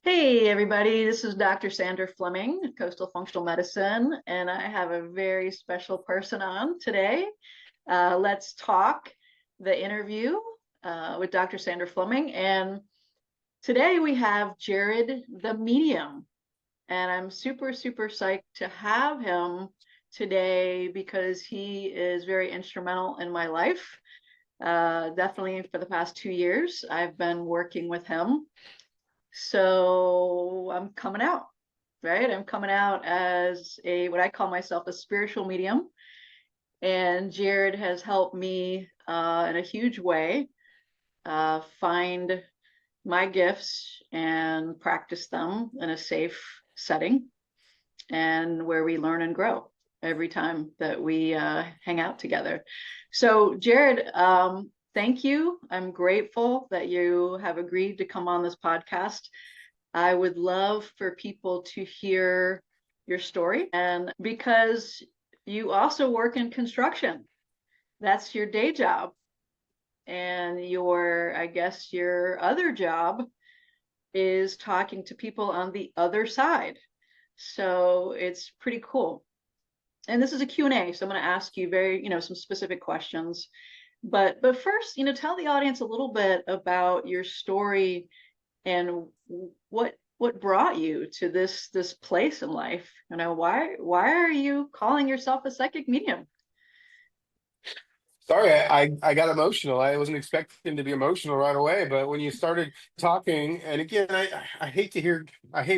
Hey, everybody, this is Dr. Sandra Fleming, Coastal Functional Medicine, and I have a very special person on today. Let's talk the interview with Dr. Sandra Fleming. And today we have Jared the Medium. And I'm super, super psyched to have him today because he is very instrumental in my life. Definitely for the past 2 years, I've been working with him. So I'm coming out, right? I'm coming out as what I call myself a spiritual medium. And Jared has helped me in a huge way find my gifts and practice them in a safe setting and where we learn and grow every time that we hang out together. So, Jared, thank you. I'm grateful that you have agreed to come on this podcast. I would love for people to hear your story, and because you also work in construction, that's your day job. And I guess your other job is talking to people on the other side. So it's pretty cool. And this is a Q&A, so I'm going to ask you some specific questions. But first, tell the audience a little bit about your story and what brought you to this place in life. Why are you calling yourself a psychic medium? Sorry, I got emotional. I wasn't expecting to be emotional right away, but when you started talking, and again, I hate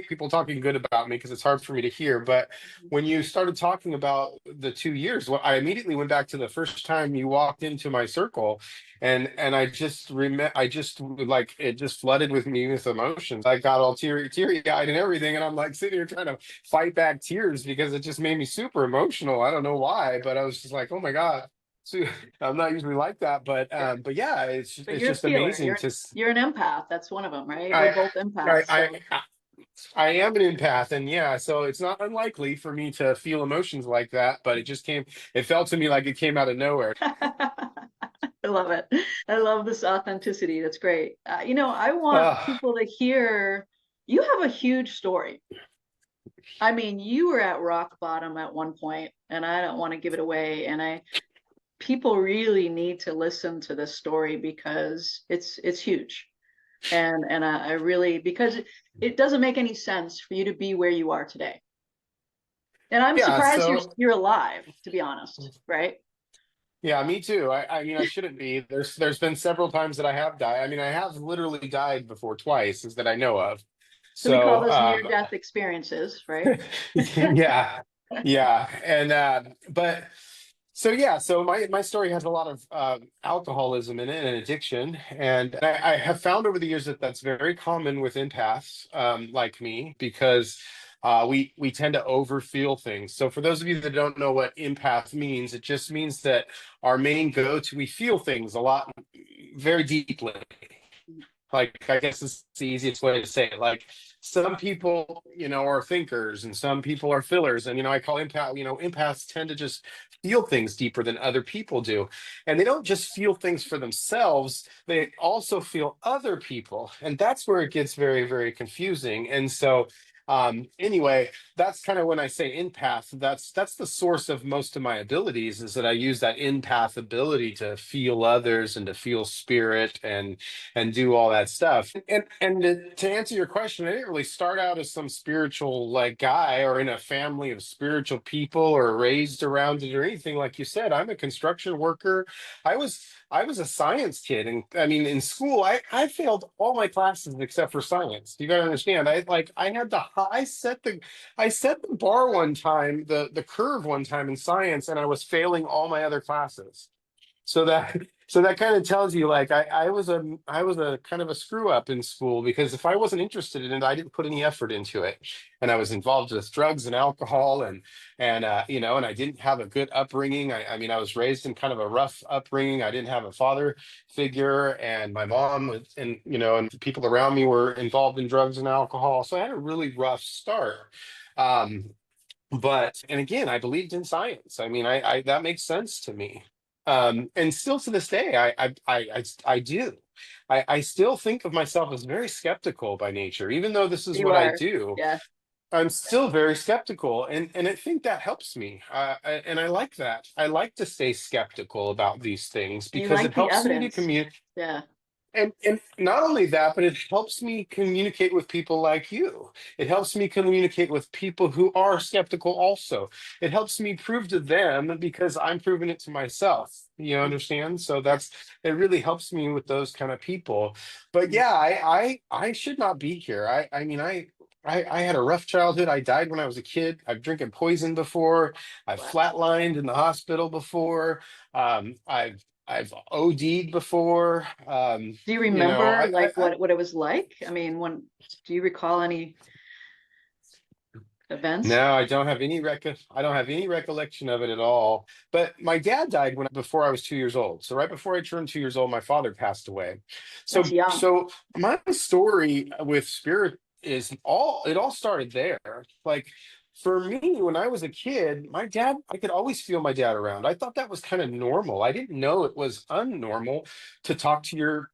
people talking good about me because it's hard for me to hear. But when you started talking about the 2 years, well, I immediately went back to the first time you walked into my circle, and I just like it just flooded with me with emotions. I got all teary eyed and everything, and I'm like sitting here trying to fight back tears because it just made me super emotional. I don't know why, but I was just like, oh my God. So I'm not usually like that, but yeah, But it's you're a just feeler. amazing You're to you're an empath. That's one of them, right? We're I both I empaths. I So I am an empath, and yeah, so it's not unlikely for me to feel emotions like that, but it felt to me like it came out of nowhere. I love it. I love this authenticity. That's great. I want Uh, people to hear you have a huge story. I mean, you were at rock bottom at one point, and I don't want to give it away. And people really need to listen to this story because it's huge. And I really, because it doesn't make any sense for you to be where you are today. And I'm yeah, surprised so you're alive, to be honest, right? yeah, me too. I mean, I shouldn't be. There's been several times that I have died. I mean, I have literally died before twice, is that I know of. So we call So, those near-death experiences, right? yeah, yeah, and but so yeah, so my story has a lot of alcoholism in it and addiction, and I have found over the years that that's very common with empaths like me because we tend to overfeel things. So for those of you that don't know what empath means, it just means that our main go-to we feel things a lot very deeply. Like, I guess it's the easiest way to say it. Like, some people, are thinkers and some people are fillers. And, I call empaths tend to just feel things deeper than other people do. And they don't just feel things for themselves, they also feel other people. And that's where it gets very, very confusing. And so, anyway, that's kind of when I say empath, that's the source of most of my abilities is that I use that empath ability to feel others and to feel spirit and do all that stuff. And to answer your question, I didn't really start out as some spiritual like guy or in a family of spiritual people or raised around it or anything like you said. I'm a construction worker. I was a science kid, and I mean in school I failed all my classes except for science. You got to understand. I had the I set the bar one time, the curve one time in science, and I was failing all my other classes. So that kind of tells you like I was a kind of a screw up in school because if I wasn't interested in it, I didn't put any effort into it. And I was involved with drugs and alcohol and I didn't have a good upbringing. I mean, I was raised in kind of a rough upbringing. I didn't have a father figure, and my mom and the people around me were involved in drugs and alcohol. So I had a really rough start. Um, and again, I believed in science. I mean, I that makes sense to me. And still to this day, I do. I still think of myself as very skeptical by nature, even though this is You what I are. do. Yeah. I'm still very skeptical, and I think that helps me. And I like that. I like to stay skeptical about these things You because like it the helps me to evidence. communicate. Yeah. And not only that, but it helps me communicate with people like you. It helps me communicate with people who are skeptical also. It helps me prove to them because I'm proving it to myself. You Mm, understand? So yeah. that's it really helps me with those kind of people. But Mm, yeah, I should not be here. I mean I had a rough childhood. I died when I was a kid. I've drinking poison before. I've wow. flatlined in the hospital before. I've OD'd before. Do you You know, remember like what it was like? I mean, when do you recall any events? no, I don't have any recollection of it at all. But my dad died before I was 2 years old. So right before I turned 2 years old, my father passed away. That's young. So my story with spirit is it all started there. Like for me, when I was a kid, I could always feel my dad around. I thought that was kind of normal. I didn't know it was unnormal to talk to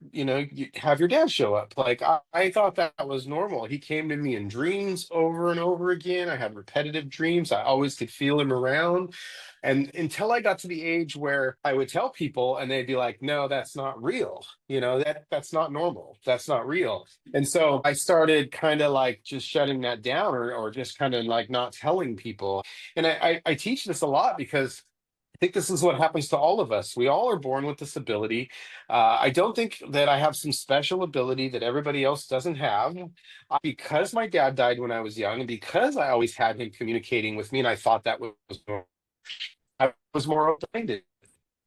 have your dad show up. Like I thought that was normal. He came to me in dreams over and over again. I had repetitive dreams. I always could feel him around. And until I got to the age where I would tell people and they'd be like, no, that's not real. That's not normal. That's not real. And so I started kind of like just shutting that down or just kind of like not telling people. And I teach this a lot because I think this is what happens to all of us. We all are born with this ability. I don't think that I have some special ability that everybody else doesn't have. Because my dad died when I was young, and because I always had him communicating with me, and I thought that was normal, I was more open-minded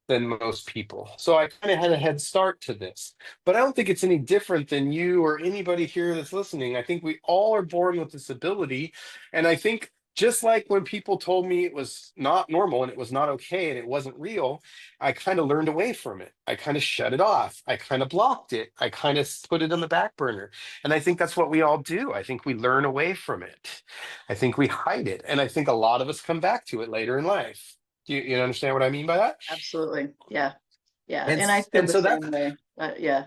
than most people. So I kind of had a head start to this. But I don't think it's any different than you or anybody here that's listening. I think we all are born with this ability. And I think just like when people told me it was not normal and it was not okay and it wasn't real, I kind of learned away from it. I kind of shut it off. I kind of blocked it. I kind of put it on the back burner. And I think that's what we all do. I think we learn away from it. I think we hide it. And I think a lot of us come back to it later in life. You understand what I mean by that? Absolutely. Yeah. Yeah. And And I feel and the so that same way. Yeah.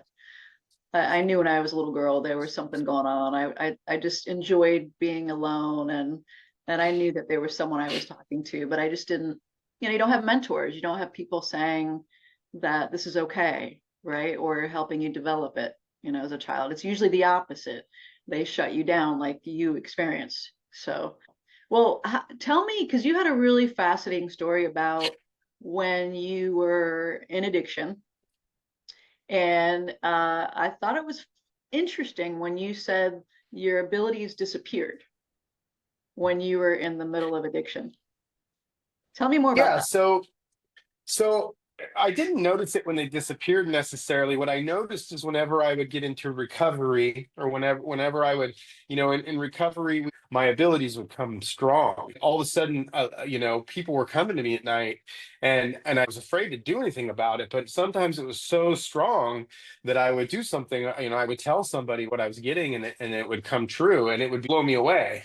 I knew when I was a little girl there was something going on. I just enjoyed being alone, and I knew that there was someone I was talking to, but I just didn't, you don't have mentors. You don't have people saying that this is okay, right? Or helping you develop it, as a child. It's usually the opposite. They shut you down like you experienced. So, well, tell me, because you had a really fascinating story about when you were in addiction, and I thought it was interesting when you said your abilities disappeared when you were in the middle of addiction. Tell me more about yeah, that. so I didn't notice it when they disappeared necessarily. What I noticed is whenever I would get into recovery or whenever I would, in recovery, my abilities would come strong. All of a sudden, people were coming to me at night and I was afraid to do anything about it. But sometimes it was so strong that I would do something, I would tell somebody what I was getting and it would come true and it would blow me away.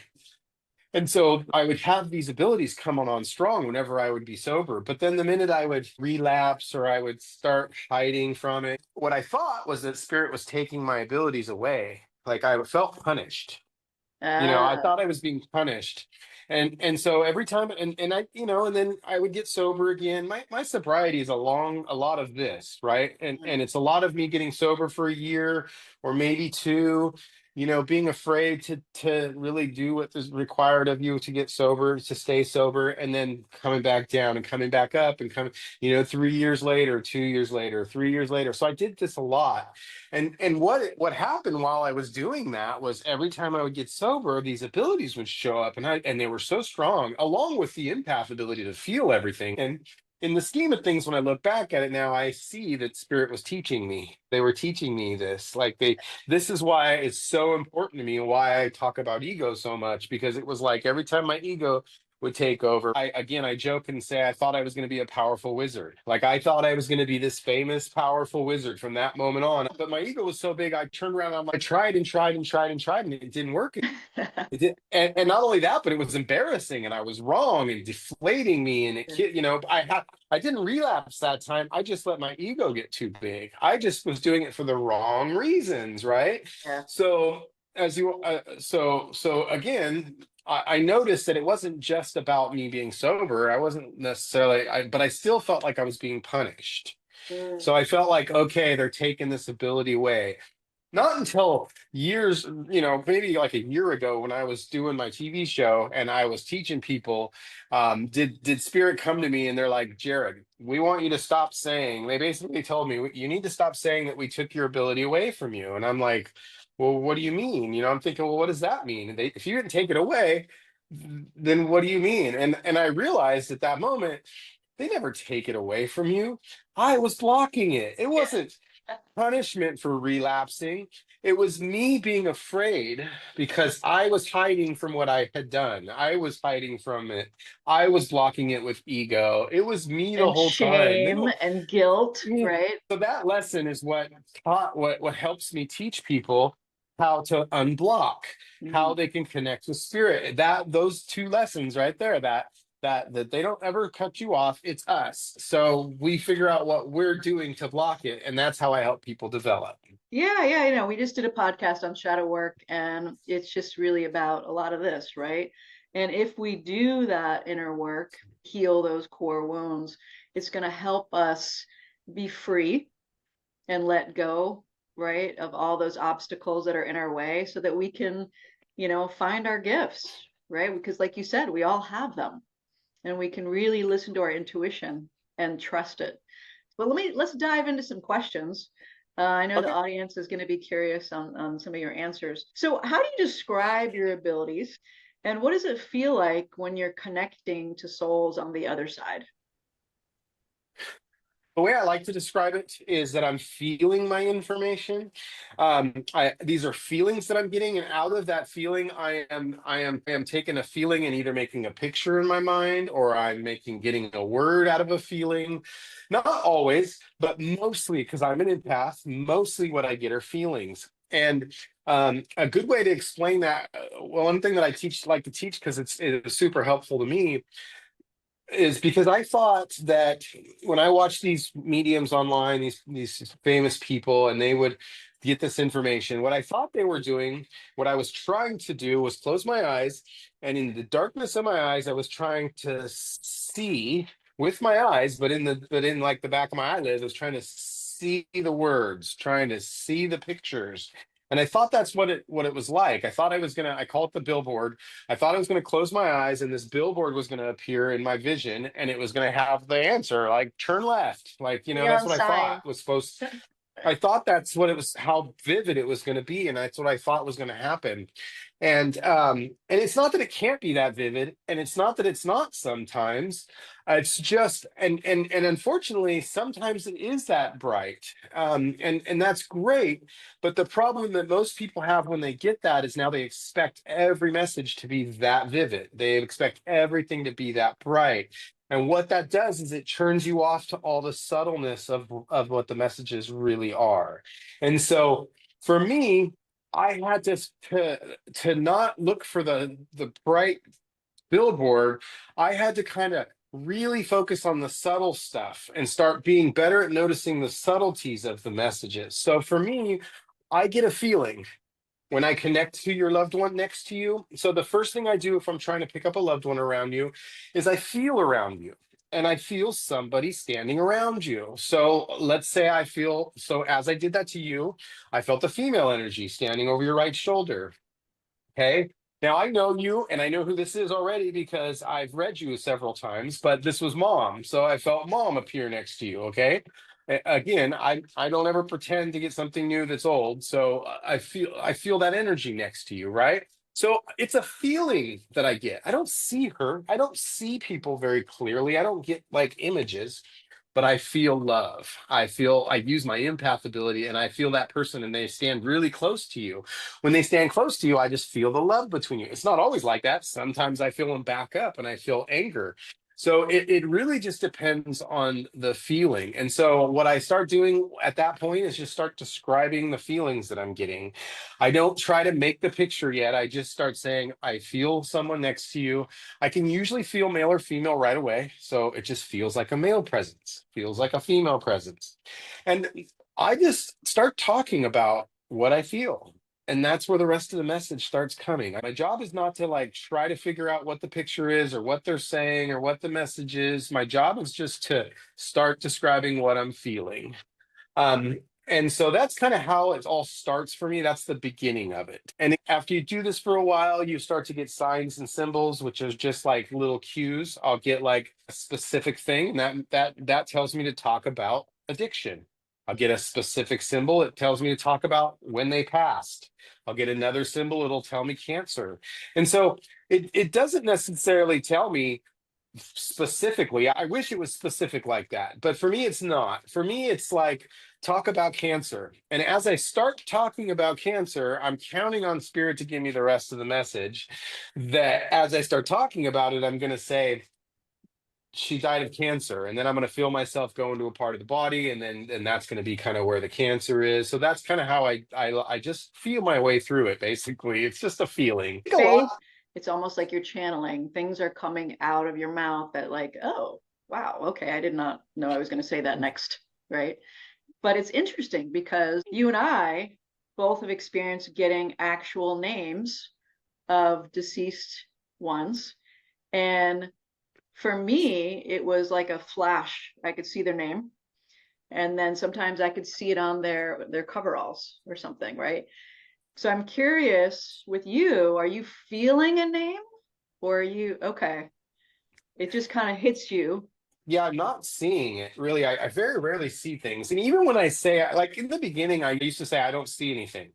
And so I would have these abilities come on strong whenever I would be sober. But then the minute I would relapse or I would start hiding from it, what I thought was that spirit was taking my abilities away. Like I felt punished. I Uh, thought I was being punished. And so every time and I, and then I would get sober again. My sobriety is a lot of this, right? And it's a lot of me getting sober for a year or maybe two, being afraid to really do what is required of you to get sober, to stay sober, and then coming back down and coming back up and coming, 3 years later, 2 years later, 3 years later. So I did this a lot. And what happened while I was doing that was every time I would get sober, these abilities would show up, and they were so strong, along with the empath ability to feel everything. And in the scheme of things, when I look back at it now, I see that spirit was teaching me. They were teaching me this. This is why it's so important to me, and why I talk about ego so much, because it was like every time my ego would take over. I joke and say I thought I was going to be a powerful wizard. Like I thought I was going to be this famous, powerful wizard from that moment on. But my ego was so big, I turned around. I tried and tried and tried and tried, and it didn't work. It did, and not only that, but it was embarrassing, and I was wrong and deflating me. And I didn't relapse that time. I just let my ego get too big. I just was doing it for the wrong reasons, right? Yeah. So as you so again, I noticed that it wasn't just about me being sober. I wasn't necessarily, but I still felt like I was being punished. Mm. So I felt like, okay, they're taking this ability away. Not until years, maybe like a year ago when I was doing my TV show and I was teaching people, did Spirit come to me and they're like, Jared, we want you to stop saying, they basically told me, you need to stop saying that we took your ability away from you. And I'm like, well, what do you mean? I'm thinking, well, what does that mean? If you didn't take it away, then what do you mean? And I realized at that moment, they never take it away from you. I was blocking it. It wasn't punishment for relapsing. It was me being afraid because I was hiding from what I had done. I was hiding from it. I was blocking it with ego. It was me the And whole time. shame and guilt, Yeah. right? So that lesson is what helps me teach people how to unblock, Mhm. how they can connect with spirit. That those two lessons right there, that they don't ever cut you off. It's us. So we figure out what we're doing to block it, and that's how I help people develop. Yeah, yeah, we just did a podcast on shadow work, and it's just really about a lot of this, right? And if we do that inner work, heal those core wounds, it's going to help us be free and let go, right, of all those obstacles that are in our way so that we can, find our gifts, right? Because like you said, we all have them, and we can really listen to our intuition and trust it. But let's dive into some questions. I know the Okay. audience is going to be curious on some of your answers. So, how do you describe your abilities, and what does it feel like when you're connecting to souls on the other side? The way I like to describe it is that I'm feeling my information. These are feelings that I'm getting, and out of that feeling, I am taking a feeling and either making a picture in my mind, or I'm getting a word out of a feeling. Not always, but mostly because I'm an empath. Mostly, what I get are feelings, and a good way to explain that. Well, one thing that like to teach because it's super helpful to me is because I thought that when I watched these mediums online, these famous people, and they would get this information, what I thought they were doing, what I was trying to do was close my eyes, and in the darkness of my eyes, I was trying to see with my eyes, but in like the back of my eyelids, I was trying to see the words, trying to see the pictures. And I thought that's what it was like. I call it the billboard. I thought I was going to close my eyes and this billboard was going to appear in my vision and it was going to have the answer, like turn left. Like, that's Neon what I sign. thought was supposed. I thought that's what it was, how vivid it was going to be, and that's what I thought was going to happen. And it's not that it can't be that vivid, and it's not that it's not sometimes. It's just and unfortunately, sometimes it is that bright. And that's great. But the problem that most people have when they get that is now they expect every message to be that vivid. They expect everything to be that bright. And what that does is it turns you off to all the subtleness of what the messages really are. And so for me, I had to not look for the bright billboard. I had to kind of really focus on the subtle stuff and start being better at noticing the subtleties of the messages. So for me, I get a feeling when I connect to your loved one next to you. So the first thing I do if I'm trying to pick up a loved one around you is I feel around you. And I feel somebody standing around you. So let's say so as I did that to you, I felt the female energy standing over your right shoulder. Okay. Now I know you and I know who this is already because I've read you several times, but this was mom. So I felt mom appear next to you. Okay. Again, I don't ever pretend to get something new that's old. So I feel that energy next to you, right? So it's a feeling that I get. I don't see her. I don't see people very clearly. I don't get like images, but I feel love. I use my empath ability and I feel that person and they stand really close to you. When they stand close to you, I just feel the love between you. It's not always like that. Sometimes I feel them back up and I feel anger. So it really just depends on the feeling. And so what I start doing at that point is just start describing the feelings that I'm getting. I don't try to make the picture yet. I just start saying, I feel someone next to you. I can usually feel male or female right away. So it just feels like a male presence, feels like a female presence. And I just start talking about what I feel. And that's where the rest of the message starts coming. My job is not to like try to figure out what the picture is or what they're saying or what the message is. My job is just to start describing what I'm feeling. Um, and so that's kind of how it all starts for me. That's the beginning of it. And after you do this for a while, you start to get signs and symbols, which is just like little cues. I'll get like a specific thing, and that tells me to talk about addiction. I'll get a specific symbol. It tells me to talk about when they passed. I'll get another symbol. It'll tell me cancer. And so it doesn't necessarily tell me specifically. I wish it was specific like that, but for me, it's not. For me, it's like talk about cancer. And as I start talking about cancer, I'm counting on spirit to give me the rest of the message. That as I start talking about it, I'm going to say, she died of cancer, and then I'm going to feel myself go into a part of the body, and that's going to be kind of where the cancer is. So that's kind of how I just feel my way through it. Basically, it's just a feeling. A lot. Faith, it's almost like you're channeling. Things are coming out of your mouth that like, oh, wow, okay, I did not know I was going to say that next, right? But it's interesting because you and I both have experienced getting actual names of deceased ones. And for me, it was like a flash. I could see their name. And then sometimes I could see it on their coveralls or something, right? So I'm curious with you, are you feeling a name or are you okay? It just kind of hits you. Yeah, I'm not seeing it really. I very rarely see things. And even when I say, like in the beginning, I used to say I don't see anything.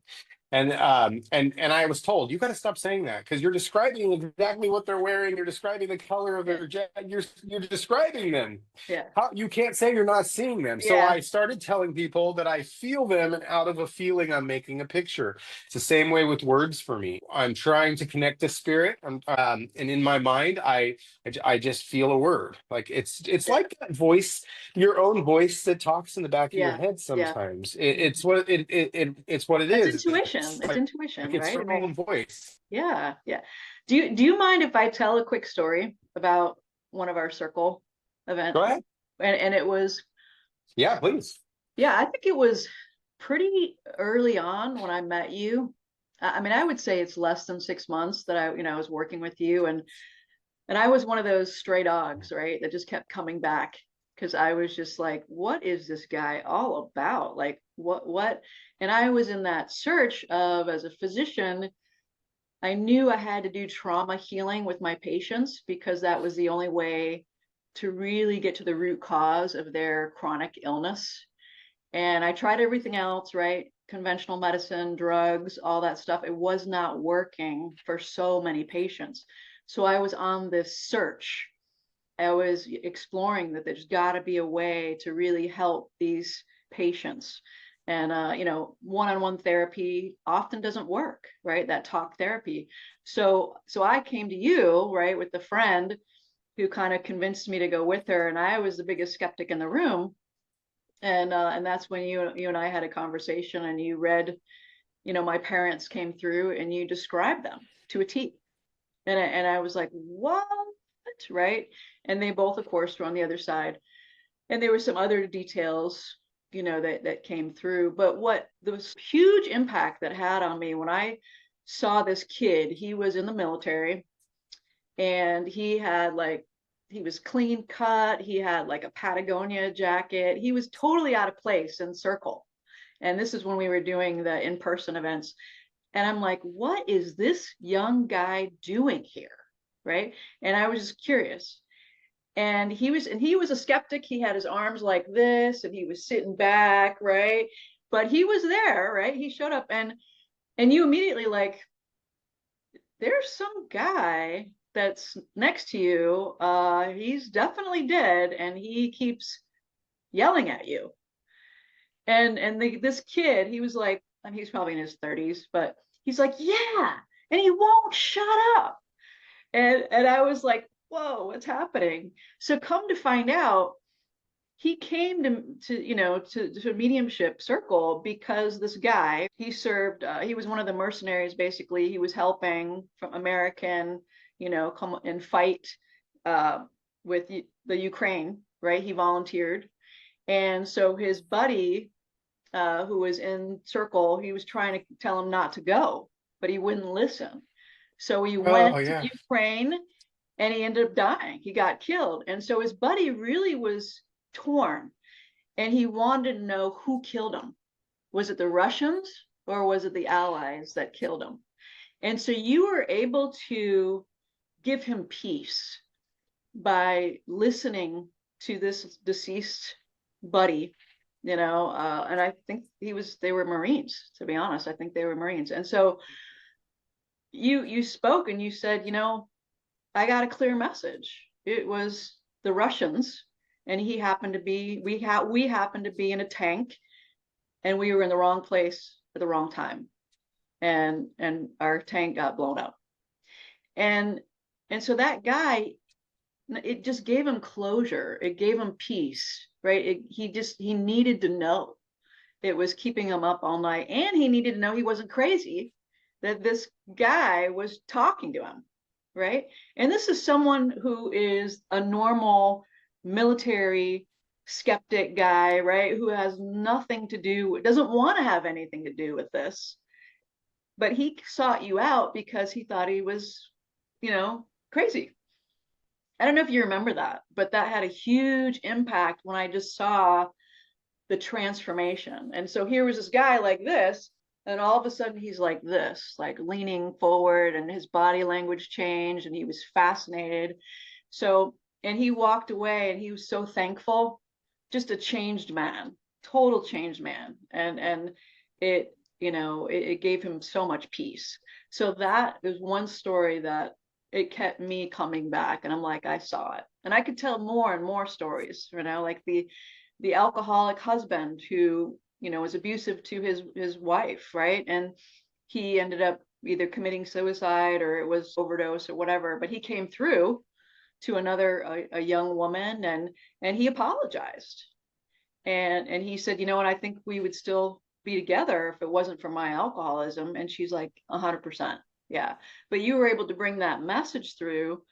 And I was told you got to stop saying that because you're describing exactly what they're wearing. You're describing the color of Yeah. their jacket. You're describing them. Yeah. How you can't say you're not seeing them. So Yeah. I started telling people that I feel them, and out of a feeling, I'm making a picture. It's the same way with words for me. I'm trying to connect to spirit, and in my mind, I just feel a word. Like it's Yeah. like that voice, your own voice that talks in the back of your Yeah. head Yeah. sometimes. Mhm. It's what it That's is. intuition. It's It's like intuition, it's right? I your mean, own voice. yeah, yeah. Do you mind if I tell a quick story about one of our circle event? Go ahead. And it was, Yeah, please. yeah, I think it was pretty early on when I met you. I mean, I would say it's less than 6 months that I was working with you, and I was one of those stray dogs, right, that just kept coming back because I was just like, what is this guy all about? Like, what? And I was in that search of, as a physician, I knew I had to do trauma healing with my patients because that was the only way to really get to the root cause of their chronic illness. And I tried everything else, right? Conventional medicine, drugs, all that stuff. It was not working for so many patients. So I was on this search. I was exploring that there's got to be a way to really help these patients. And one-on-one therapy often doesn't work, right? That talk therapy. So I came to you, right, with the friend who kind of convinced me to go with her, and I was the biggest skeptic in the room. And that's when you and I had a conversation, and you read, my parents came through, and you described them to a T. And I was like, what? Right? And they both, of course, were on the other side. And there were some other details, that came through. But what the huge impact that had on me when I saw this kid, he was in the military, and he was clean cut. He had like a Patagonia jacket. He was totally out of place in circle. And this is when we were doing the in-person events. And I'm like, what is this young guy doing here? Right. And I was just curious. And he was a skeptic. He had his arms like this and he was sitting back, right? But he was there, right? He showed up, and you immediately like, there's some guy that's next to you. He's definitely dead, and he keeps yelling at you. And this kid, he was like, I mean, he's probably in his 30s, but he's like, yeah, and he won't shut up. And I was like, whoa, what's happening? So come to find out, he came to mediumship circle because this guy, he served, he was one of the mercenaries. Basically, he was helping from American, come and fight uh, with the Ukraine, right? He volunteered. And so his buddy, who was in circle, he was trying to tell him not to go, but he wouldn't listen. So he went Oh to yeah. Ukraine and he ended up dying. He got killed. And so his buddy really was torn, and he wanted to know who killed him. Was it the Russians or was it the Allies that killed him? And so you were able to give him peace by listening to this deceased buddy, and I think they were Marines, to be honest. I think they were Marines. And so you spoke and you said, I got a clear message. It was the Russians, and he happened to be we happened to be in a tank, and we were in the wrong place at the wrong time, and our tank got blown up. And so that guy, it just gave him closure. It gave him peace, right? He needed to know. It was keeping him up all night, and he needed to know he wasn't crazy, that this guy was talking to him, right? And this is someone who is a normal military skeptic guy, right? Who has nothing to do, doesn't want to have anything to do with this. But he sought you out because he thought he was, crazy. I don't know if you remember that, but that had a huge impact when I just saw the transformation. And so here was this guy like this, and all of a sudden he's like this, like leaning forward, and his body language changed, and he was fascinated. So, and he walked away and he was so thankful, just a changed man, total changed man. And it gave him so much peace. So that is one story that it kept me coming back, and I'm like, I saw it. And I could tell more and more stories, like the alcoholic husband who was abusive to his wife, right? And he ended up either committing suicide or it was overdose or whatever, but he came through to another a young woman, and he apologized, and he said, what, I think we would still be together if it wasn't for my alcoholism. And she's like, 100%. Yeah. But you were able to bring that message through,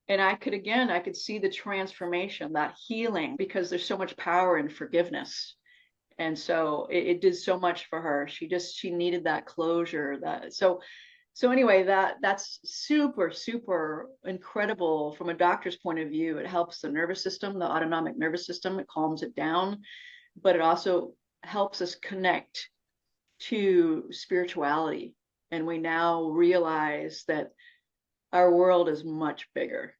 and I could see the transformation, that healing, because there's so much power in forgiveness. And so it did so much for her. She needed that closure. So anyway, that's super, super incredible from a doctor's point of view. It helps the nervous system, the autonomic nervous system. It calms it down, but it also helps us connect to spirituality. And we now realize that our world is much bigger,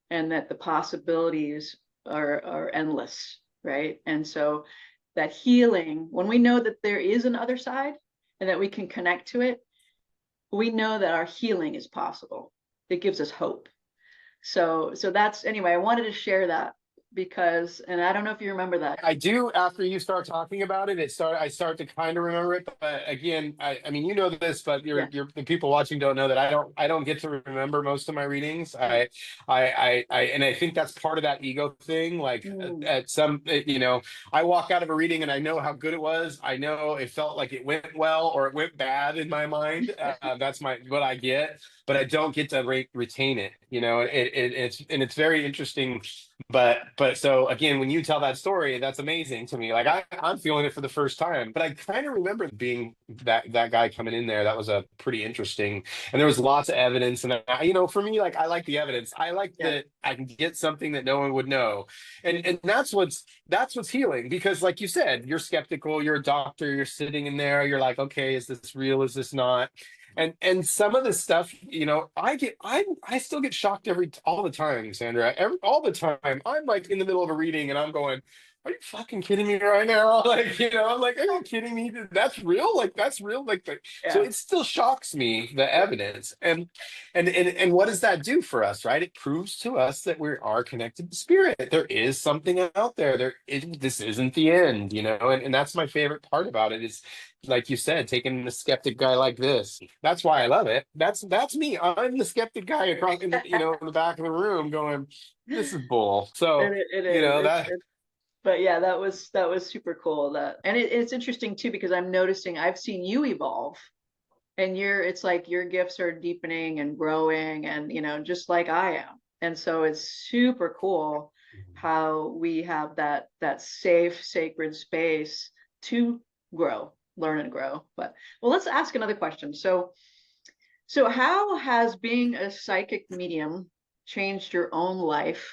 and that the possibilities are endless, right? And so that healing, when we know that there is an other side and that we can connect to it, we know that our healing is possible. It gives us hope. So that's, anyway, I wanted to share that because, and I don't know if you remember that. I do. After you start talking about it, I start to kind of remember it. But again, I mean, you know this, but Yeah. the people watching don't know that I don't get to remember most of my readings. And I think that's part of that ego thing. Like at some, I walk out of a reading and I know how good it was. I know it felt like it went well or it went bad in my mind. That's what I get, but I don't get to retain it. It's very interesting. But so again, when you tell that story, that's amazing to me. Like I'm feeling it for the first time, but I kind of remember being that guy coming in there. That was a pretty interesting, and there was lots of evidence. And for me, like I like the evidence. I like Yeah. that I can get something that no one would know, and that's what's healing. Because like you said, you're skeptical. You're a doctor. You're sitting in there. You're like, okay, is this real? Is this not? And some of the stuff, I still get shocked all the time, Sandra. All the time. I'm like in the middle of a reading and I'm going, are you fucking kidding me right now? Like, I'm like, are you kidding me? That's real? Like, that's real? So Yeah. it still shocks me, the Yeah. evidence. And what does that do for us, right? It proves to us that we are connected to spirit. There is something out there. This isn't the end, and that's my favorite part about it is, like you said, taking the skeptic guy like this. That's why I love it. That's me. I'm the skeptic guy across in the back of the room going, this is bull. So, It is. that. But yeah, that was super cool. It's interesting too because I'm noticing I've seen you evolve, and it's like your gifts are deepening and growing, and just like I am. And so it's super cool how we have that safe, sacred space to grow, learn and grow. But well, let's ask another question. So how has being a psychic medium changed your own life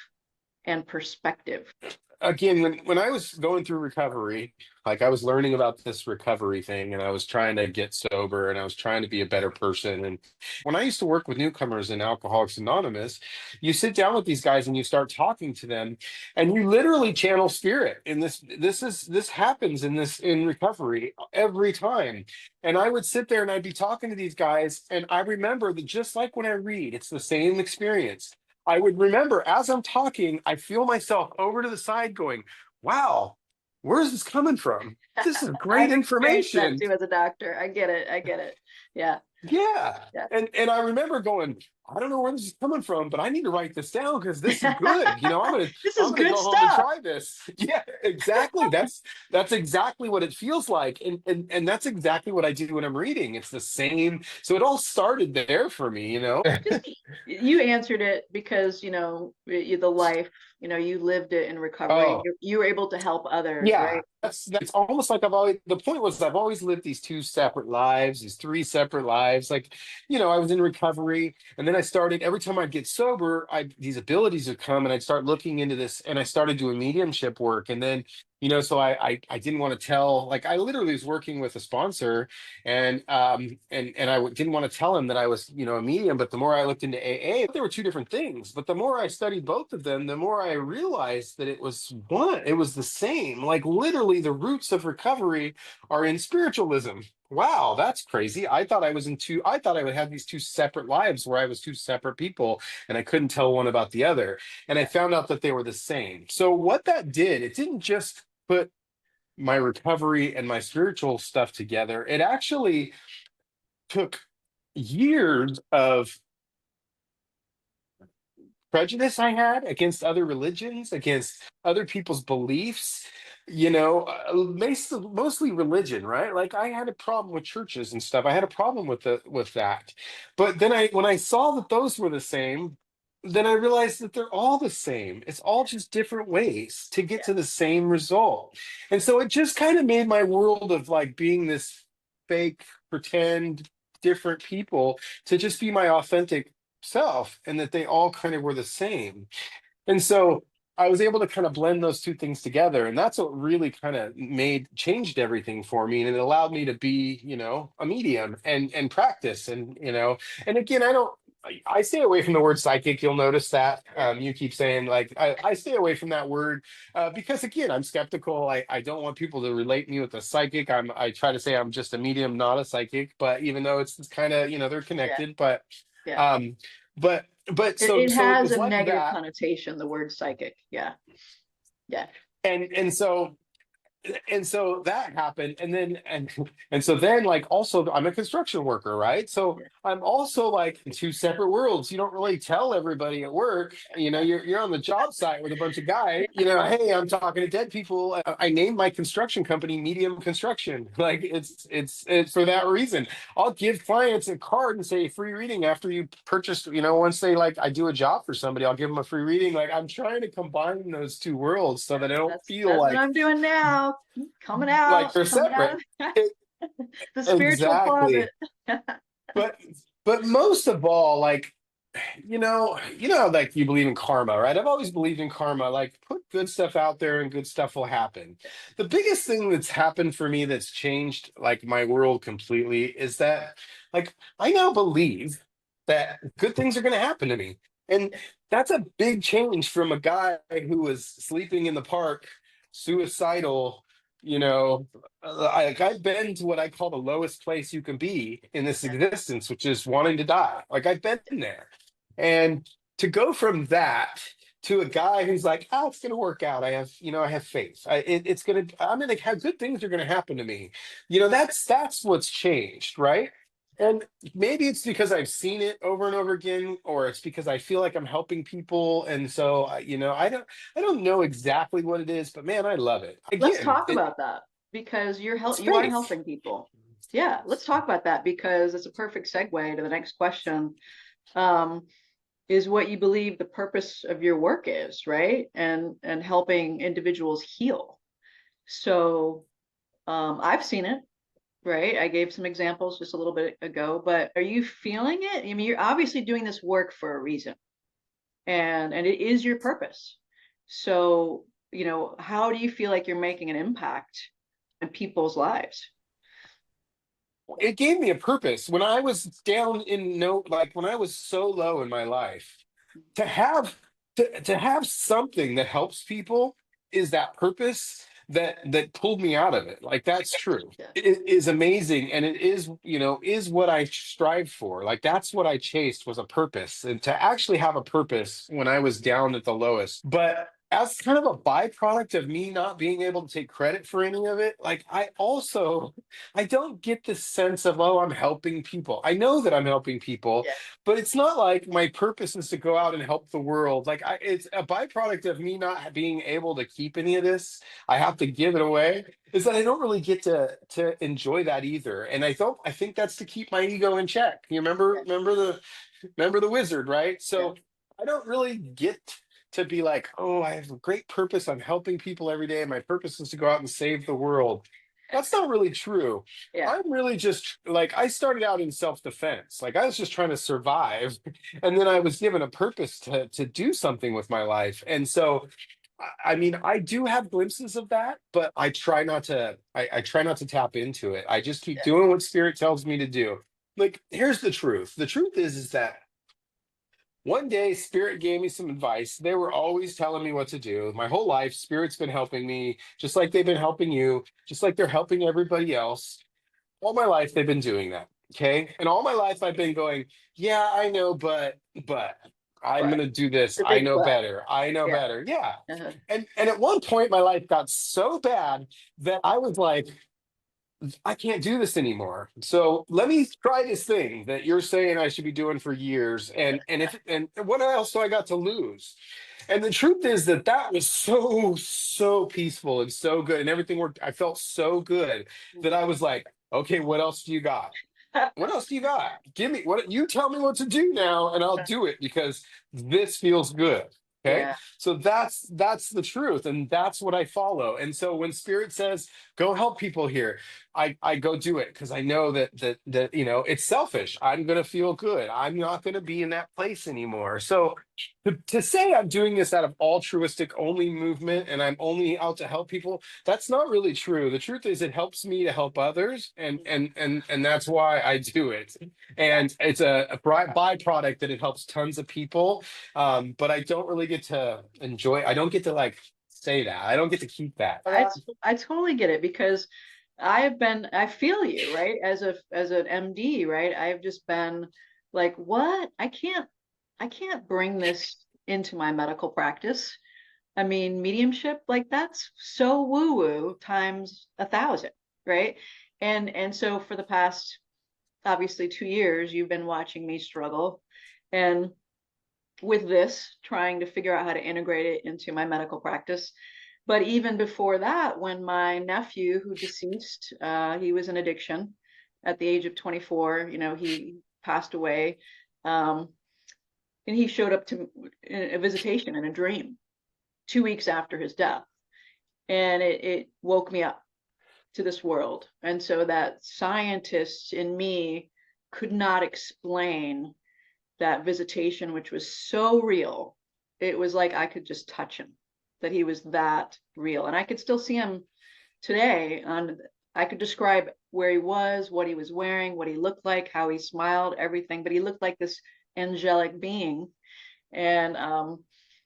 and perspective? Again, when I was going through recovery, like I was learning about this recovery thing and I was trying to get sober and I was trying to be a better person. And when I used to work with newcomers in Alcoholics Anonymous, you sit down with these guys and you start talking to them and you literally channel spirit. And this happens in recovery every time. And I would sit there and I'd be talking to these guys and I remember that just like when I read, it's the same experience. I would remember as I'm talking, I feel myself over to the side going, wow, where is this coming from? This is great I've experienced that information. too as a doctor. I get it. I get it. Yeah. Yeah. Yeah. And I remember going, I don't know where this is coming from, but I need to write this down because this is good. This I'm is gonna good go home and stuff. try this. Yeah, exactly. That's exactly what it feels like. And that's exactly what I do when I'm reading. It's the same. So it all started there for me. Just you answered it because the life, you lived it in recovery. Oh, You were able to help others, yeah, right? that's almost like the point was I've always lived these two separate lives, these three separate lives. Like, I was in recovery and then I started every time I'd get sober, these abilities would come and I'd start looking into this and I started doing mediumship work. And then, so I didn't want to tell, like I literally was working with a sponsor and didn't want to tell him that I was, a medium, but the more I looked into AA, there were two different things. But the more I studied both of them, the more I realized that it was the same. Like literally the roots of recovery are in spiritualism. Wow, that's crazy. I thought I would have these two separate lives where I was two separate people and I couldn't tell one about the other. And I Yeah. found out that they were the same. So what that did, it didn't just put my recovery and my spiritual stuff together. It actually took years of prejudice I had against other religions, against other people's beliefs, mostly religion, right? Like I had a problem with churches and stuff. I had a problem with that. But then when I saw that those were the same, then I realized that they're all the same. It's all just different ways to get to the same result. And so it just kind of made my world of like being this fake, pretend, different people to just be my authentic self and that they all kind of were the same. And so I was able to kind of blend those two things together. And that's what really kind of changed everything for me. And it allowed me to be, a medium and practice. And again, I stay away from the word psychic. You'll notice that you keep saying like, I stay away from that word because again, I'm skeptical. I don't want people to relate me with a psychic. I try to say I'm just a medium, not a psychic, but even though it's kind of, they're Yeah. connected, but, Yeah. um, but It so it has was a like negative that. connotation, the word psychic. Yeah. Yeah. And so that happened and so then like also I'm a construction worker, right? So Yeah. I'm also like in two separate worlds. You don't really tell everybody at work, you're on the job site with a bunch of guys, hey, I'm talking to dead people. I named my construction company Medium Construction. Like it's for that reason. I'll give clients a card and say free reading after you purchase, once they like I do a job for somebody, I'll give them a free reading. Like I'm trying to combine those two worlds so that I don't feel That's what I'm doing now. like they're Coming out separate. It- of the spiritual closet. exactly. But most of all, like like you believe in karma, right? I've always believed in karma. Like put good stuff out there and good stuff will happen. The biggest thing that's happened for me that's changed like my world completely is that like I now believe that good things are going to happen to me. And that's a big change from a guy who was sleeping in the park suicidal, you know, like I've been to what I call the lowest place you can be in this existence, which is wanting to die. Like I've been there. And to go from that to a guy who's like, oh, it's going to work out. I have faith. I'm going to have good things are going to happen to me. That's what's changed, right? And maybe it's because I've seen it over and over again, or it's because I feel like I'm helping people. And so, I don't know exactly what it is, but man, I love it. Let's Again, talk about that because it's you are faith. helping people. Yeah, let's talk about that because it's a perfect segue to the next question. Um, is what you believe the purpose of your work is, right? And helping individuals heal. So I've seen it, right? I gave some examples just a little bit ago, but are you feeling it? I mean, you're obviously doing this work for a reason, and it is your purpose. So, how do you feel like you're making an impact in people's lives? It gave me a purpose when I was down in no, like when I was so low in my life. To have to have something that helps people is that purpose that pulled me out of it. Like that's true. Yeah. It is amazing, and it is, is what I strive for. Like that's what I chased was a purpose, and to actually have a purpose when I was down at the lowest. But as kind of a byproduct of me not being able to take credit for any of it, like I don't get this sense of, oh, I'm helping people. I know that I'm helping people, Yeah. but it's not like my purpose is to go out and help the world. It's a byproduct of me not being able to keep any of this. I have to give it away. Is that I don't really get to enjoy that either. And I think that's to keep my ego in check. You remember the wizard, right? Yeah. So I don't really get to be like, oh, I have a great purpose. I'm helping people every day. And my purpose is to go out and save the world. That's not really true. Yeah. I'm really just like, I started out in self-defense. Like I was just trying to survive. And then I was given a purpose to do something with my life. And so, I mean, I do have glimpses of that, but I try not to tap into it. I just keep Yeah. doing what spirit tells me to do. Like, here's the truth. The truth is that one day, Spirit gave me some advice. They were always telling me what to do. My whole life, Spirit's been helping me, just like they've been helping you, just like they're helping everybody else. All my life, they've been doing that. Okay. And all my life, I've been going, yeah, I know, but I'm But going to do this. the I big know but. better. I know Yeah. better. Yeah. Uh-huh. And at one point, my life got so bad that I was like, I can't do this anymore. So let me try this thing that you're saying I should be doing for years. And what else do I got to lose? And the truth is that was so peaceful and so good, and everything worked. I felt so good that I was like, okay, what else do you got? What else do you got? Give me what you tell me what to do now, and I'll do it because this feels good. Okay. Yeah. So that's the truth, and that's what I follow. And so when Spirit says, go help people here, I go do it because I know that it's selfish. I'm gonna feel good. I'm not gonna be in that place anymore. So to say I'm doing this out of altruistic only movement and I'm only out to help people, that's not really true. The truth is it helps me to help others, and that's why I do it. Yeah. And it's a byproduct that it helps tons of people. But I don't really get to enjoy. I don't get to like say that. I don't get to keep that. I totally get it because I feel you, right? As an MD, right? I've just been like, what? I can't bring this into my medical practice. I mean, mediumship, like that's so woo-woo times 1,000, right? And so for the past obviously 2 years, you've been watching me struggle. And with this, trying to figure out how to integrate it into my medical practice. But even before that, when my nephew, who deceased, he was in addiction at the age of 24, he passed away. Um, and he showed up to a visitation in a dream 2 weeks after his death. And it woke me up to this world. And so that scientist in me could not explain that visitation, which was so real. It was like I could just touch him, that he was that real. And I could still see him today. I could describe where he was, what he was wearing, what he looked like, how he smiled, everything. But he looked like this angelic being. And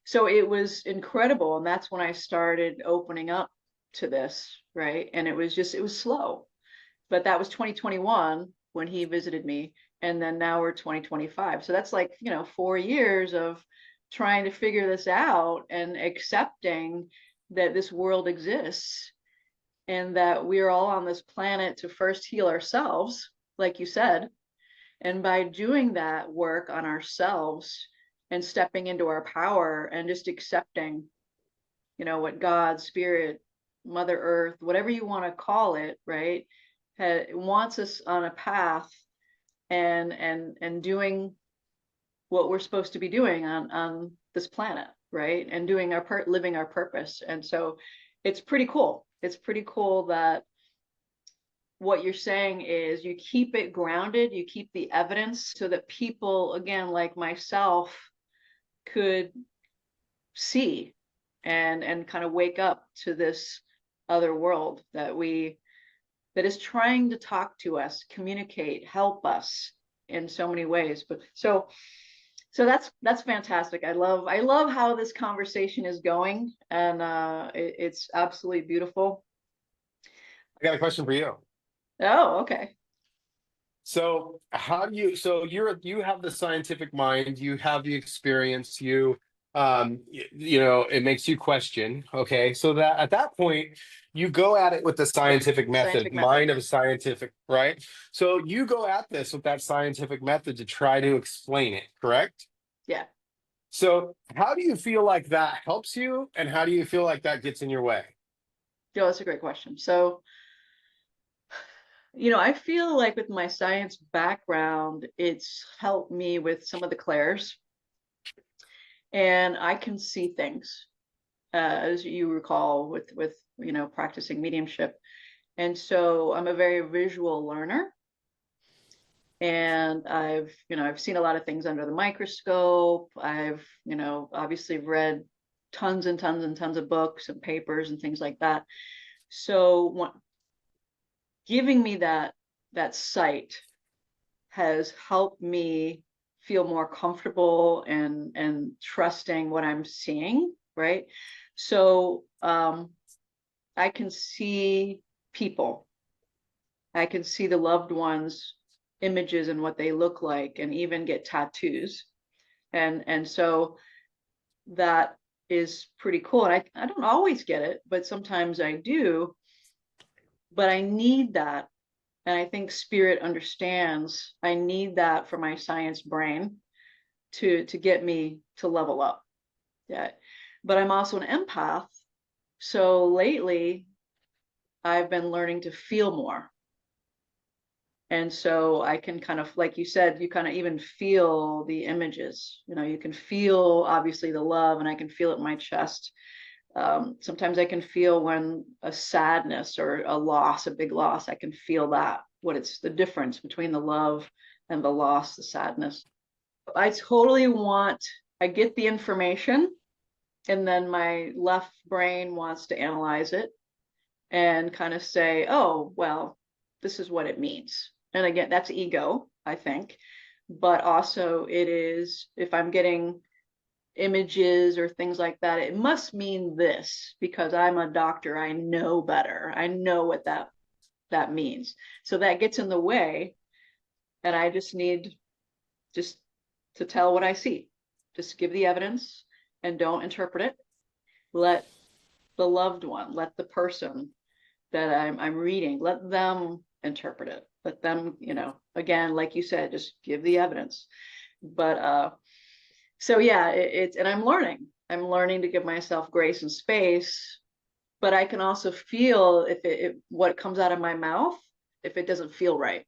so it was incredible. And that's when I started opening up to this, right? And it was slow. But that was 2021 when he visited me. And then now we're 2025. So that's like, 4 years of trying to figure this out and accepting that this world exists and that we're all on this planet to first heal ourselves, like you said. And by doing that work on ourselves and stepping into our power and just accepting, what God, Spirit, Mother Earth, whatever you want to call it, right, wants us on a path and doing what we're supposed to be doing on this planet, right, and doing our part, living our purpose. And so it's pretty cool. It's pretty cool that what you're saying is you keep it grounded, you keep the evidence so that people, again, like myself, could see and kind of wake up to this other world that is trying to talk to us, communicate, help us in so many ways. But so that's fantastic. I love how this conversation is going, and it's absolutely beautiful. I got a question for you. Oh, okay. So how do you, so you have the scientific mind, you have the experience, it makes you question. Okay. So that at that point, you go at it with the scientific method, Scientific method. mind of a scientific, right? So you go at this with that scientific method to try to explain it, correct? Yeah. So how do you feel like that helps you? And how do you feel like that gets in your way? Joe, that's a great question. So, I feel like with my science background, it's helped me with some of the clairs, and I can see things, as you recall, with practicing mediumship. And so I'm a very visual learner, and I've seen a lot of things under the microscope. I've obviously read tons and tons and tons of books and papers and things like that. So giving me that sight has helped me feel more comfortable and trusting what I'm seeing, right? So I can see people, I can see the loved ones images and what they look like, and even get tattoos. And so that is pretty cool. And I don't always get it, but sometimes I do. But I need that. And I think spirit understands I need that for my science brain to get me to level up. Yeah. But I'm also an empath. So lately I've been learning to feel more. And so I can kind of, like you said, you kind of even feel the images. You can feel obviously the love, and I can feel it in my chest. Sometimes I can feel when a sadness or a loss, a big loss, I can feel that, what it's the difference between the love and the loss, the sadness. I get the information, and then my left brain wants to analyze it and kind of say, oh, well, this is what it means. And again, that's ego, I think. But also, it is, if I'm getting images or things like that, it must mean this because I'm a doctor. I know better. I know what that means. So that gets in the way, and I just need just to tell what I see. Just give the evidence and don't interpret it. Let the loved one, let the person that I'm reading, let them interpret it. Let them, again, like you said, just give the evidence. But so yeah, and I'm learning to give myself grace and space, but I can also feel if what comes out of my mouth, if it doesn't feel right.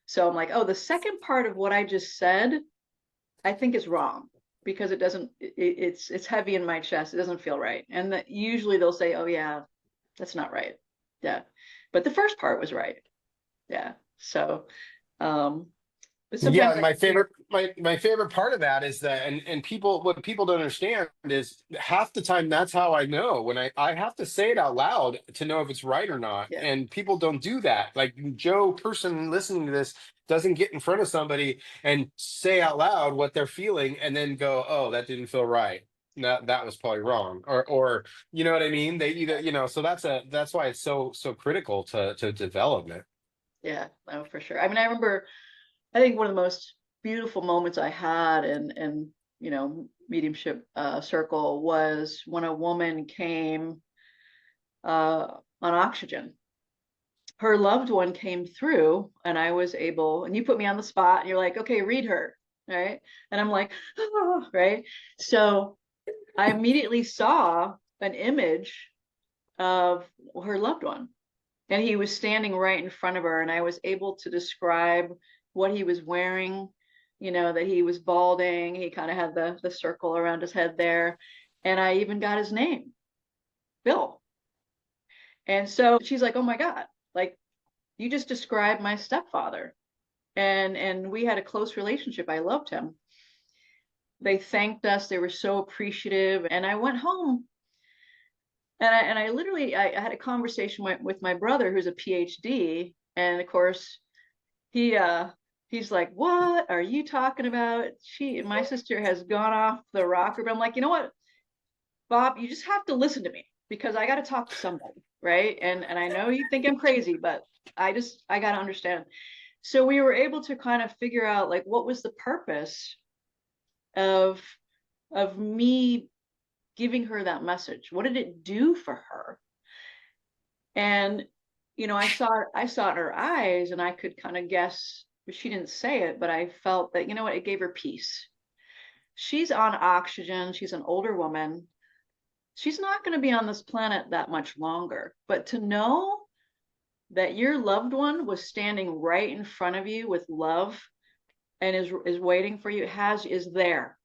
So I'm like, oh, the second part of what I just said, I think is wrong because it's heavy in my chest. It doesn't feel right. And that usually they'll say, oh yeah, that's not right. Yeah. But the first part was right. Yeah. So, but Yeah, sometimes and my favorite part of that is that, and people, what people don't understand is half the time that's how I know when I have to say it out loud to know if it's right or not. yeah. And people don't do that. Like Joe, person listening to this, doesn't get in front of somebody and say out loud what they're feeling and then go, oh, that didn't feel right. that was probably wrong, or you know what I mean? They either, so that's why it's so critical to development. Yeah, no, for sure. I mean, I remember, I think one of the most beautiful moments I had in mediumship circle was when a woman came on oxygen. Her loved one came through, and I was able, and you put me on the spot, and you're like, okay, read her, right? And I'm like, oh, right? So I immediately saw an image of her loved one, and he was standing right in front of her, and I was able to describe what he was wearing, that he was balding. He kind of had the circle around his head there, and I even got his name, Bill. And so she's like, oh my God, like, you just described my stepfather. And we had a close relationship. I loved him. They thanked us. They were so appreciative. And I went home, and I literally, I had a conversation with my brother, who's a PhD. And of course, he he's like, what are you talking about? My sister has gone off the rocker. But I'm like, you know what, Bob, you just have to listen to me, because I got to talk to somebody, right? And I know you think I'm crazy, but I got to understand. So we were able to kind of figure out, like, what was the purpose of me giving her that message. What did it do for her? And I saw it in her eyes, and I could kind of guess, but she didn't say it, but I felt that, what, it gave her peace. She's on oxygen. She's an older woman. She's not going to be on this planet that much longer. But to know that your loved one was standing right in front of you with love, and is waiting for you, is there,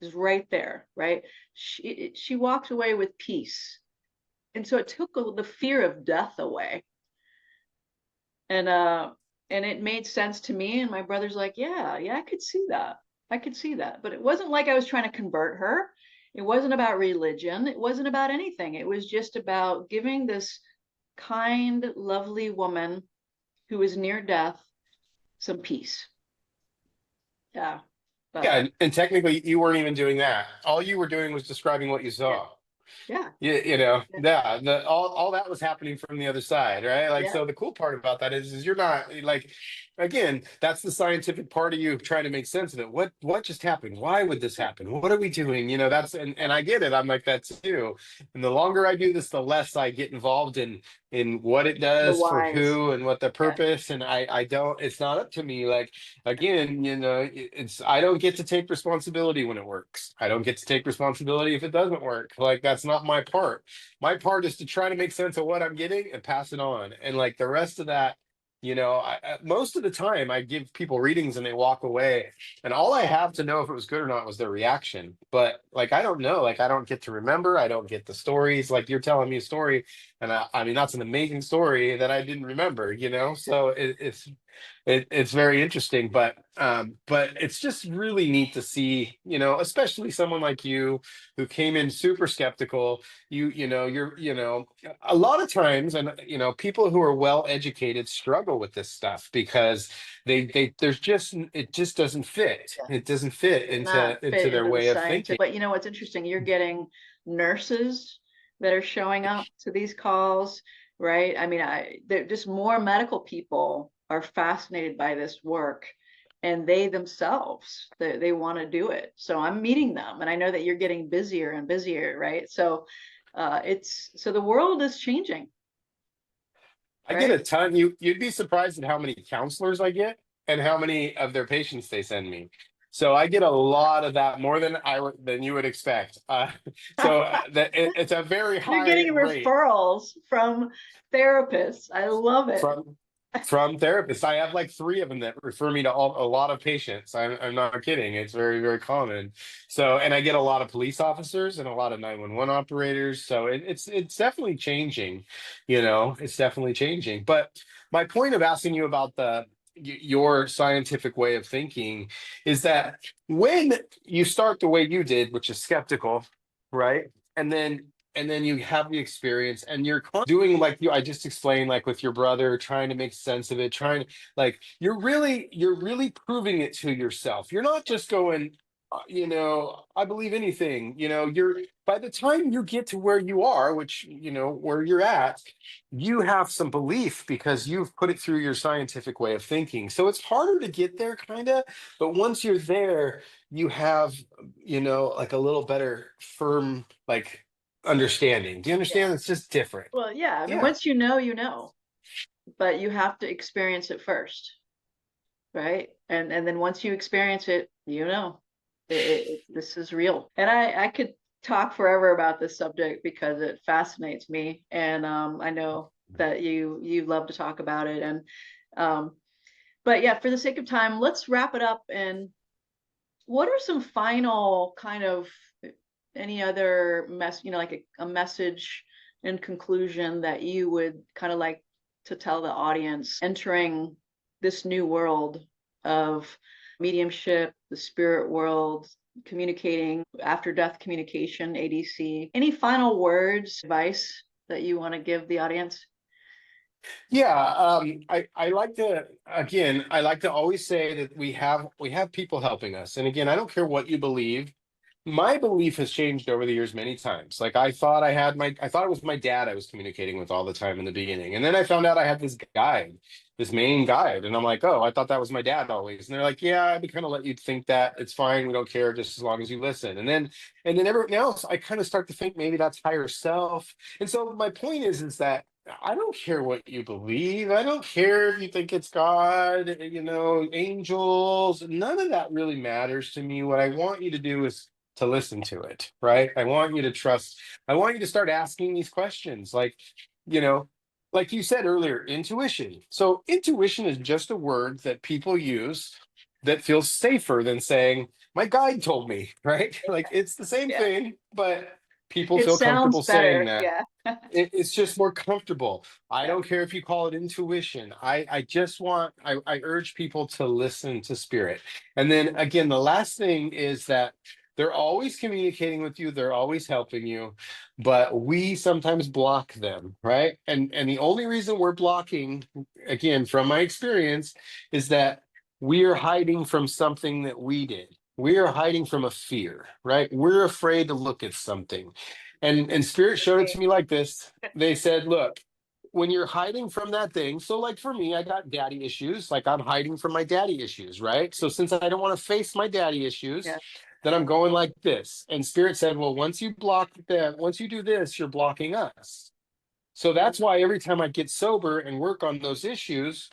is right there, right? She walks away with peace. And so it took the fear of death away. And it made sense to me. And my brother's like, yeah, I could see that. I could see that. But it wasn't like I was trying to convert her. It wasn't about religion. It wasn't about anything. It was just about giving this kind, lovely woman who was near death some peace. Yeah. Yeah, But and technically you weren't even doing that. All you were doing was describing what you yeah, saw. yeah, yeah, Yeah, all that was happening from the other side, right? Like, yeah, so the cool part about that is you're not like, again, that's the scientific part of you trying to make sense of it. What just happened? Why would this yeah. happen? What are we doing? That's, and I get it. I'm like that too. And the longer I do this, the less I get involved in what it The does for wise. who and what the Yeah. purpose. And I don't. It's not up to me. Like, again, it's I don't get to take responsibility when it works. I don't get to take responsibility if it doesn't work. Like, that's not my part. My part is to try to make sense of what I'm getting and pass it on. And like the rest of that, most of the time I give people readings and they walk away, and all I have to know if it was good or not was their reaction. But like, I don't know, like, I don't get to remember, I don't get the stories. Like, you're telling me a story, and I mean, that's an amazing story that I didn't remember, so it's very interesting. But it's just really neat to see, especially someone like you who came in super skeptical. You're a lot of times, and people who are well educated struggle with this stuff because there's just, it just doesn't fit. Yeah. It doesn't fit Does not into fit their into the way of science. thinking. But what's interesting? You're getting nurses that are showing up to these calls, right? I mean, they're just more medical people are fascinated by this work, and they themselves, they want to do it. So I'm meeting them, and I know that you're getting busier and busier, right? So so the world is changing, I get right? a ton. You'd be surprised at how many counselors I get and how many of their patients they send me. So I get a lot of that, more than you would expect. It's a very You're high getting rate referrals from therapists. I love it. from therapists. I have like three of them that refer me to a lot of patients. I'm not kidding. It's very, very common. So, and I get a lot of police officers and a lot of 911 operators. So it's definitely changing. It's definitely changing. But my point of asking you about your scientific way of thinking is that when you start the way you did, which is skeptical, right? And then you have the experience and you're doing like I just explained, like with your brother, trying to make sense of it, trying, like, you're really proving it to yourself. You're not just going, I believe anything. You're by the time you get to where you are, which, where you're at, you have some belief because you've put it through your scientific way of thinking. So it's harder to get there, kind of. But once you're there, you have, like a little better firm, like understanding. Do you Yeah. understand? It's just different. Well, yeah. I mean, Yeah. once you know, but you have to experience it first, right? And then once you experience it, this is real. And I could talk forever about this subject because it fascinates me, and I know that you love to talk about it. And um, but yeah, for the sake of time, let's wrap it up. And what are some final kind of any other like a message in conclusion that you would kind of like to tell the audience entering this new world of mediumship, the spirit world, communicating, after death communication, ADC? Any final words, advice that you want to give the audience? Yeah, I like to again, I like to always say that we have people helping us. And again, I don't care what you believe. My belief has changed over the years many times. Like I thought it was my dad I was communicating with all the time in the beginning. And then I found out I had this guide, this main guide. And I'm like, oh, I thought that was my dad always. And they're like, yeah, we kind of let you think that. It's fine. We don't care just as long as you listen. And then everything else, I kind of start to think maybe that's higher self. And so my point is that I don't care what you believe. I don't care if you think it's God, angels. None of that really matters to me. What I want you to do is to listen to it, right? I want you to trust. I want you to start asking these questions, you know, like you said earlier, intuition. So intuition is just a word that people use that feels safer than saying, my guide told me, right? Like it's the same Yeah, thing, but people it feel sounds comfortable saying better. that. Yeah. It's just more comfortable. I Yeah. don't care if you call it intuition. I just I urge people to listen to spirit. And then again, the last thing is that they're always communicating with you, they're always helping you, but we sometimes block them, right? And the only reason we're blocking, again, from my experience, is that we are hiding from something that we did. We are hiding from a fear, right? We're afraid to look at something. And Spirit showed it to me like this. They said, look, when you're hiding from that thing, so like for me, I got daddy issues, like I'm hiding from my daddy issues, right? So since I don't want to face my daddy issues, Yeah. then I'm going like this. And Spirit said, well, once you do this, you're blocking us. So that's why every time I get sober and work on those issues,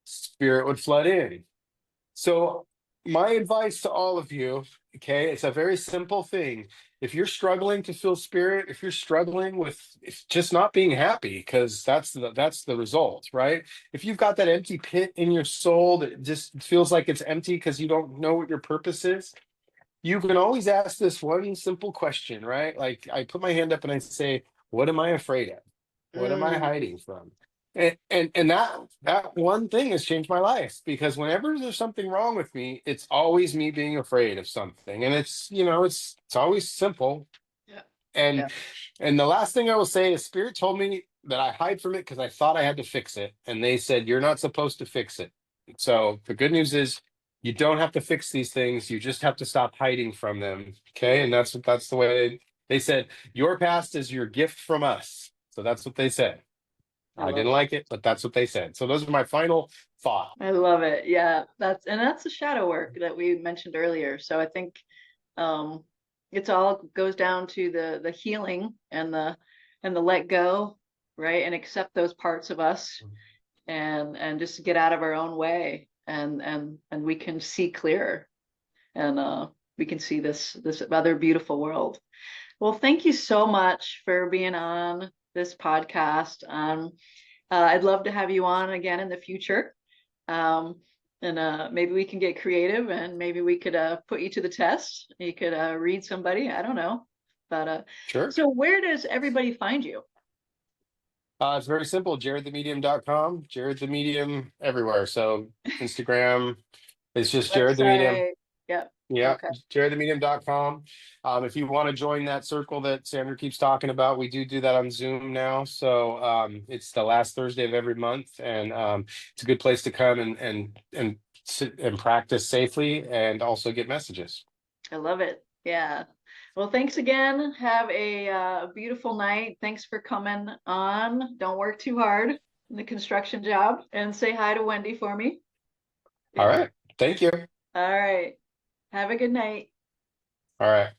Spirit would flood in. So, my advice to all of you, okay, it's a very simple thing. If you're struggling to feel spirit, if you're struggling with just not being happy, because that's the result, right? If you've got that empty pit in your soul that just feels like it's empty because you don't know what your purpose is, you can always ask this one simple question, right? Like I put my hand up and I say, "What am I afraid of? What am I Mm, hiding from?" And that one thing has changed my life because whenever there's something wrong with me, it's always me being afraid of something, and it's always simple. yeah. Yeah. And and the last thing I will say is, Spirit told me that I hide from it because I thought I had to fix it, and they said you're not supposed to fix it. So the good news is you don't have to fix these things. You just have to stop hiding from them. Okay, and that's the way they said your past is your gift from us. So that's what they said. I I love didn't it. like it, but that's what they said. So those are my final thoughts. I love it. Yeah, that's the shadow work that we mentioned earlier. So I think um it's all goes down to the healing and the let go, right? And accept those parts of us and just get out of our own way and we can see clearer and we can see this other beautiful world. Well, thank you so much for being on this podcast. I'd love to have you on again in the future. Um, and maybe we can get creative and maybe we could put you to the test. You could read somebody. I don't know. But Sure. so where does everybody find you? It's very simple. JaredTheMedium.com. Jared the Medium everywhere. So Instagram, it's just Jared the Medium. Website. Yep. Yeah, Okay. JaredTheMedium.com. If you want to join that circle that Sandra keeps talking about, we do that on Zoom now. So it's the last Thursday of every month, and it's a good place to come and sit and practice safely, and also get messages. I love it. Yeah. Well, thanks again. Have a beautiful night. Thanks for coming on. Don't work too hard in the construction job, and say hi to Wendy for me. All right. Thank you. All right. Have a good night. All right.